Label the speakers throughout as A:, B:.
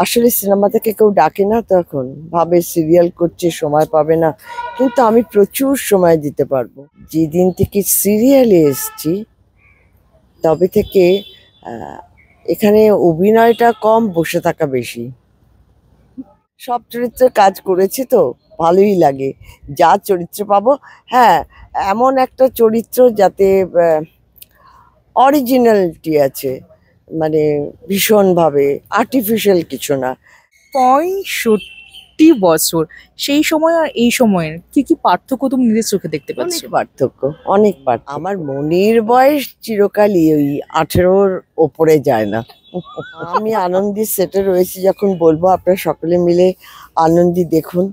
A: আসলে সিনেমা থেকে কেউ ডাকে না, তো এখন ভাবে সিরিয়াল করছে, সময় পাবে না, কিন্তু আমি প্রচুর সময় দিতে পারবো। যেদিন থেকে সিরিয়ালে এসছি তবে থেকে আহ, এখানে অভিনয়টা কম, বসে থাকা বেশি। সব চরিত্রে কাজ করেছি তো ভালোই লাগে, যা চরিত্র পাবো। হ্যাঁ, এমন একটা চরিত্র যাতে অরিজিনালিটি আছে, মানে ভীষণভাবে আর্টিফিশিয়াল কিছু না।
B: 65 বছর, সেই সময় আর এই সময়ের কি কি পার্থক্য তুমি নিজের চোখে দেখতে
A: অনেক
B: পাচ্ছ?
A: পার্থক্য, অনেক পার্থক্য। আমার মনির বয়স চিরকালই ওই 18-র ওপরে যায় না। আমি আনন্দের সেটে রয়েছি, যখন বলবো আপনারা সকলে মিলে আনন্দি দেখুন,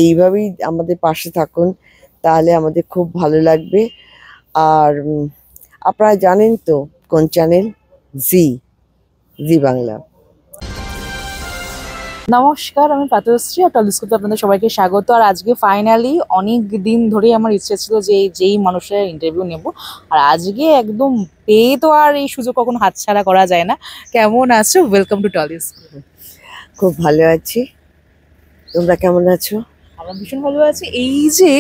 A: এইভাবেই আমাদের পাশে থাকুন, তাহলে আমাদের খুব ভালো লাগবে। আর আপনারা জানেন তো কোন চ্যানেল? জি, জি বাংলা।
B: নমস্কার, আমি পাতশ্রী আর টলিস্কোপে আপনাদের সবাইকে স্বাগত। আর আজকে ফাইনালি অনেক দিন ধরেই আমার ইচ্ছে ছিল যে যেই মানুষের ইন্টারভিউ নেব, আর আজকে একদম পেয়ে তো আর এই সুযোগ কখনো হাতছাড়া করা যায় না। কেমন আছো? Welcome to Tollyscope.
A: খুব ভালো আছি, তোমরা কেমন আছো?
B: আমরা ভীষণ ভালো আছি। এই যে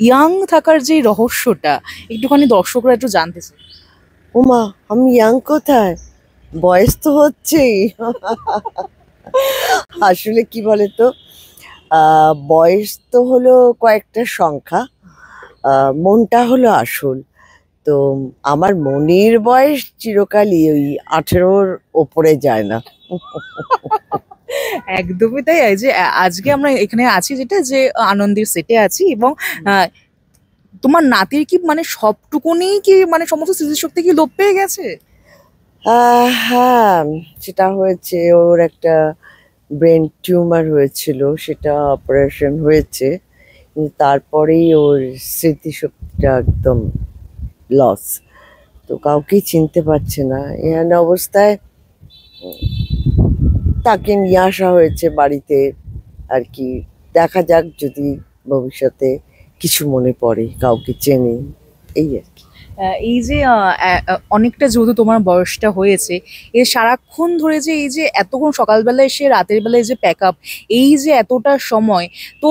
B: ইয়াং থাকার যে রহস্যটা একটুখানি দর্শকরা একটু জানতে চাই।
A: ওমা, আমি ইয়াং কোথায়, বয়স তো হচ্ছেই। আসলে কি বলতো, বয়স তো হলো কয়েকটা সংখ্যা, মনটা হলো আসল। তো আমার মনির বয়স চিরকালই ওই 18-র ওপরে যায় না।
B: একদমই তাই। এই যে আজকে আমরা এখানে আছি যেটা যে আনন্দের সেটে আছি, এবং আহ, তোমার নাতির কি মানে সবটুকুনি কি মানে সমস্ত স্মৃতিশক্তি কি লোপ পেয়ে গেছে?
A: হ্যাঁ, সেটা হয়েছে, ওর একটা ব্রেন টিউমার হয়েছিল, সেটা অপারেশন হয়েছে, কিন্তু তারপরেই ওর স্মৃতিশক্তিটা একদম লস। তো কাউকেই চিনতে পারছে না, এমন অবস্থায় তাকে নিয়ে আসা হয়েছে বাড়িতে আর কি। দেখা যাক যদি ভবিষ্যতে কিছু মনে পড়ে, কাউকে চেনে, এই আর কি।
B: এই যে অনেকটা যেহেতু তোমার বয়সটা হয়েছে, এই সারাক্ষণ ধরে যে এই যে এতক্ষণ সকালবেলা এসে রাতের বেলায় যে প্যাক আপ, এই যে এতটা সময়, তো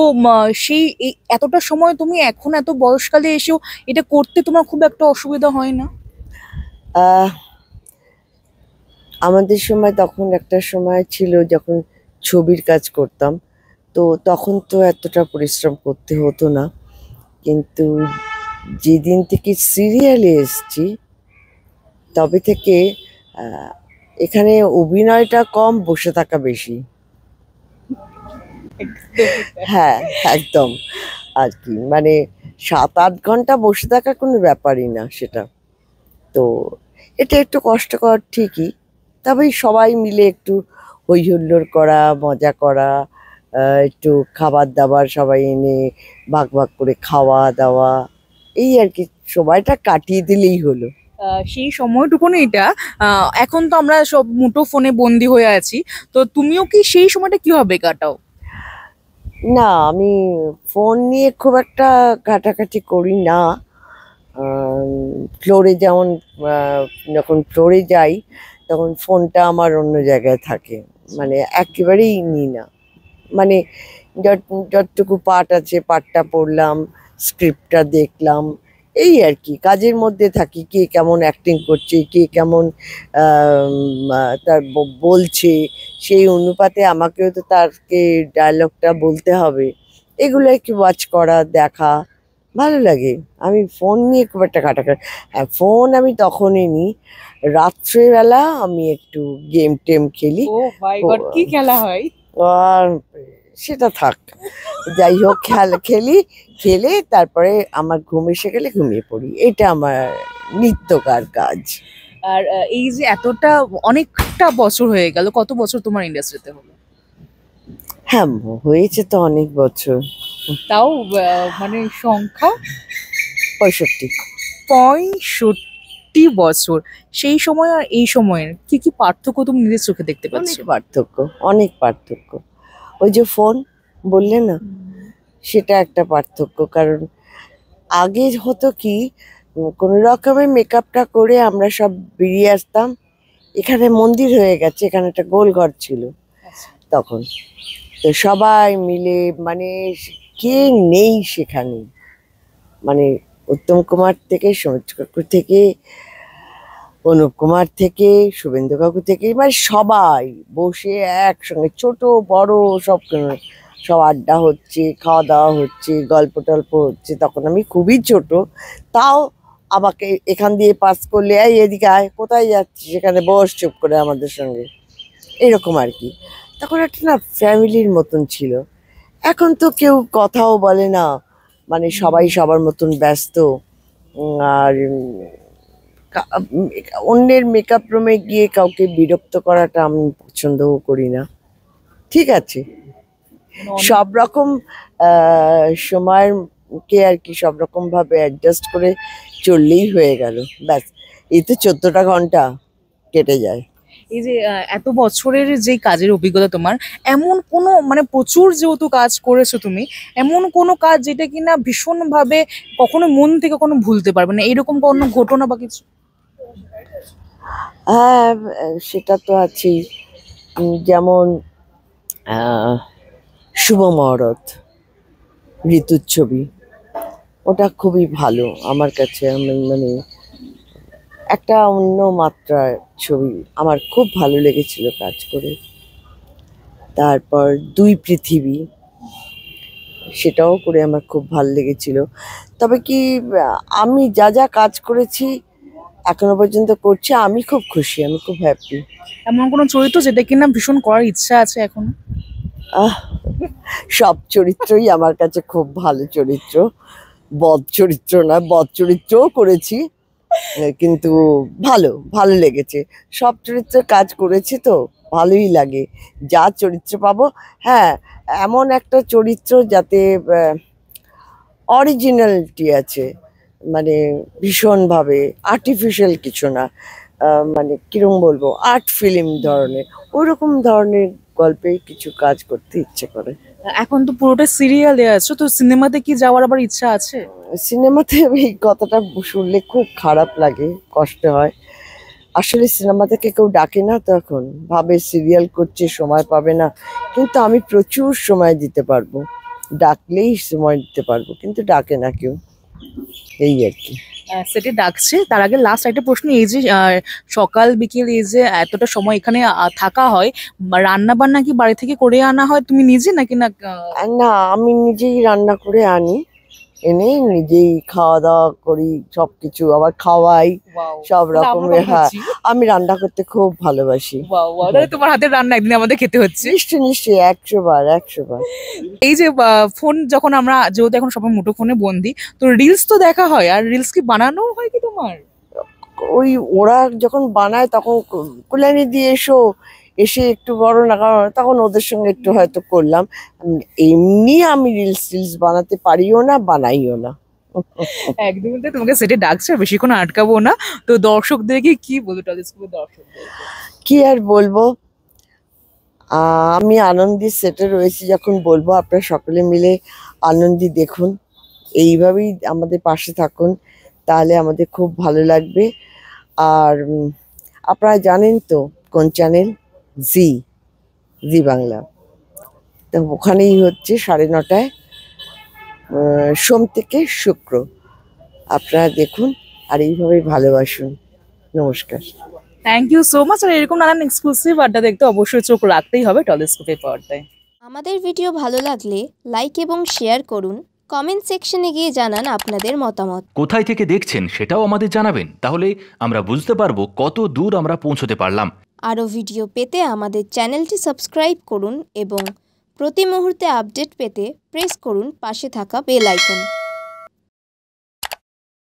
B: সেই এই এতটা সময় তুমি এখন এত বয়সকালে এসেও এটা করতে তোমার খুব একটা অসুবিধা হয় না?
A: আহ আমাদের সময় তখন একটা সময় ছিল যখন ছবির কাজ করতাম, তো তখন তো এতটা পরিশ্রম করতে হতো না, কিন্তু যেদিন থেকে সিরিয়ালে এসছি তবে থেকে আহ, এখানে অভিনয়টা কম, বসে থাকা বেশি। হ্যাঁ, একদম আর কি, মানে 7-8 ঘন্টা বসে থাকা কোনো ব্যাপারই না সেটা। তো এটা একটু কষ্টকর ঠিকই, তবে সবাই মিলে একটু হই হুল্লোড় করা, মজা করা, একটু খাবার দাবার সবাই এনে ভাগ ভাগ করে খাওয়া দাওয়া, এই আর কি, সময়টা কাটিয়ে দিলেই হলো।
B: সেই সময়টুকুনি এটা এখন তো আমরা সব মুঠো ফোনে বন্দি হয়ে আছি, তো তুমিও কি সেই সময়টা কিভাবে কাটাও?
A: না, আমি ফোন নিয়ে খুব একটা ঘাটাঘাটি করি না। ফ্লোরে যেমন, আহ, যখন ফ্লোরে যাই তখন ফোনটা আমার অন্য জায়গায় থাকে, মানে একেবারেই নিই না। মানে যতটুকু পার্ট আছে পার্টটা পড়লাম, স্ক্রিপ্টটা দেখলাম, এই আর কি, কাজের মধ্যে থাকি। কে কেমন অ্যাক্টিং করছে, কে কেমন তার বলছে, সেই অনুপাতে আমাকেও তো তারকে ডায়লগটা বলতে হবে, এগুলো একটু ওয়াচ করা, দেখা ভালো লাগে। আমি ফোন নিয়ে খুব একটা ঘাটাঘাটি, হ্যাঁ ফোন আমি তখনই নিই রাত্রেবেলা, আমি একটু গেম টেম খেলি।
B: ও মাই গড, কি খেলা হয়?
A: আর সেটা থাক, যাই হোক, খেলি, খেলে তারপরে আমার ঘুম এসে গেলে ঘুমিয়ে পড়ি, এটা আমার নিত্যকার কাজ।
B: আর এই যে এতটা অনেকটা বছর হয়ে গেল, কত বছর তোমার ইন্ডাস্ট্রিতে হলো?
A: হ্যাঁ, হয়েছে তো অনেক বছর,
B: তাও মানে সংখ্যা?
A: 65।
B: 65 বছর, সেই সময় আর এই সময়ের কি কি পার্থক্য তুমি নিজের চোখে দেখতে
A: অনেক
B: পাচ্ছ?
A: পার্থক্য, অনেক পার্থক্য। ওই যে ফোন বললে না, সেটা একটা পার্থক্য। কারণ আগে হতো কি, কোনো রকমের মেকআপটা করে আমরা সব বেরিয়ে আসতাম, এখানে মন্দির হয়ে গেছে, এখানে একটা গোল ঘর ছিল, তখন। তো সবাই মিলে মানে কে নেই সেখানে, মানে উত্তম কুমার থেকে, সমিত কাকু থেকে, অনুপ কুমার থেকে, শুভেন্দু কাকু থেকে, মানে সবাই বসে একসঙ্গে, ছোট বড় সব সব আড্ডা হচ্ছে, খাওয়া দাওয়া হচ্ছে, গল্প টল্প হচ্ছে। তখন আমি খুবই ছোট, তাও আমাকে এখান দিয়ে পাস করলে, এই এদিকে আয়, কোথায় যাচ্ছি, সেখানে বস চুপ করে আমাদের সঙ্গে, এরকম আর কি। তখন একটা না ফ্যামিলির মতন ছিল। এখন তো কেউ কথাও বলে না, মানে সবাই সবার মতন ব্যস্ত। আর অন্যের মেকআপ রুমে গিয়ে কাউকে বিরক্ত করাটা আমি পছন্দও করি না। ঠিক আছে, সব রকম সময়কে আর কি সব রকম ভাবে অ্যাডজাস্ট করে চললেই হয়ে গেল, ব্যাস। এই তো 14টা ঘন্টা কেটে যায়।
B: এই যে এত বছরের যে কাজের অভিজ্ঞতা তোমার, এমন কোনো মানে প্রচুর যেহেতু কাজ করেছো তুমি, এমন কোনো কাজ যেটা কিনা ভীষণ ভাবে কখনো মন থেকে কখনো ভুলতে পারবে না, এরকম কোনো ঘটনা বা কিছু?
A: হ্যাঁ, সেটা তো আছেই। যেমন শুভ মহরত, ঋতুর ছবি, ওটা খুবই ভালো আমার কাছে। আমি মানে একটা অন্য মাত্রার ছবি, আমার খুব ভালো লেগেছিল কাজ করে। তারপর দুই পৃথিবী, সেটাও করে আমার খুব ভালো লেগেছিল। তবে কি, আমি যা যা কাজ করেছি এখনো পর্যন্ত করছি, আমি খুব খুশি, আমি খুব হ্যাপি।
B: এমন কোনো চরিত্র যেটা কিনা ভীষণ করার ইচ্ছা আছে এখন?
A: আহ সব চরিত্রই আমার কাছে খুব ভালো চরিত্র, বদ চরিত্র না, বদ চরিত্রও করেছি, কিন্তু ভালো ভালো লেগেছে। সব চরিত্রে কাজ করেছি তো ভালোই লাগে, যা চরিত্র পাবো। হ্যাঁ, এমন একটা চরিত্র যাতে অরিজিনালিটি আছে, মানে ভীষণভাবে আর্টিফিশিয়াল কিছু না, মানে কিরম বলবো, আর্ট ফিল্ম ধরনের, ওরকম ধরনের গল্পে কিছু কাজ করতে ইচ্ছে করে।
B: এখন তো পুরোটা সিরিয়ালে আছো, তো সিনেমাতে কি যাওয়ার আবার ইচ্ছা আছে?
A: সিনেমাতে এই কথাটা শুনলে খুব খারাপ লাগে, কষ্ট হয়। আসলে সিনেমা থেকে কেউ ডাকে না, তো এখন ভাবে সিরিয়াল করছে, সময় পাবে না। কিন্তু আমি প্রচুর সময় দিতে পারবো, ডাকলেই সময় দিতে পারবো, কিন্তু ডাকে না কেউ, এই আর কি।
B: সেটা ডাকছে। তার আগে লাস্ট একটা প্রশ্ন, এই যে সকাল বিকেল এই যে এতটা সময় এখানে থাকা হয়, রান্না বান্না কি বাড়ি থেকে করে আনা হয় তুমি নিজে নাকি না?
A: আর না, আমি নিজেই রান্না করে আনি, এনে নিজেই খাওয়া দাওয়া করি, সবকিছু আবার খাওয়াই,
B: Wow,
A: সব
B: তাহলে আমরা
A: রকমের।
B: কখন
A: হ্যাঁ,
B: খাচ্ছি?
A: আমি রান্না করতে খুব ভালোবাসি।
B: Wow, wow, তাহলে তোমার হাতের রান্না একদিন আমাদের খেতে হচ্ছে।
A: নিশ্চয়ই নিশ্চয়ই, 100 বার 100 বার।
B: এই যে ফোন যখন আমরা যেহেতু এখন সবাই মুঠো ফোনে বন্দি, তো রিলস তো দেখা হয়, আর রিলস কি বানানো হয় কি তোমার?
A: ওই ওরা যখন বানায় তখন কুলানি দিয়ে এসো, এসে একটু বড় না, কারণ তখন ওদের সঙ্গে একটু হয়তো করলাম। এমনি আমি রিলস টিলস বানাতে পারিও না, বানাইও না।
B: একদমই তাই, তোমাকে সেটে ডাকছে, আর বেশিক্ষণ আটকাবো না। তো দর্শকদেরকে কি বলবো, টেলিস্কোপের দর্শকদের?
A: কি আর বলবো, আমি আনন্দি সেটে রয়েছি যখন, বলবো আপনারা সকলে মিলে আনন্দি দেখুন, এইভাবেই আমাদের পাশে থাকুন, তাহলে আমাদের খুব ভালো লাগবে। আর আপনারা জানেন তো কোন চ্যানেল, জি, জি বাংলা। তো ওখানেই হচ্ছে 9:30টায়, সোম থেকে শুক্র। আপনারা দেখুন আর এইভাবেই ভালোবাসুন। নমস্কার।
B: Thank you so much. আর এরকম নানান এক্সক্লুসিভ আড্ডা দেখতে অবশ্যই চোখ রাখতেই হবে টেলিস্কোপের পর্দায়।
C: আমাদের ভিডিও ভালো লাগলে লাইক এবং শেয়ার করুন। কমেন্ট সেকশনে গিয়ে জানান আপনাদের মতামত।
D: কোথায় থেকে দেখছেন সেটাও আমাদের জানাবেন, তাহলে আমরা বুঝতে পারবো কত দূর আমরা পৌঁছতে পারলাম।
C: আরও ভিডিও পেতে আমাদের চ্যানেলটি সাবস্ক্রাইব করুন এবং প্রতি মুহূর্তে আপডেট পেতে প্রেস করুন পাশে থাকা বেল আইকন।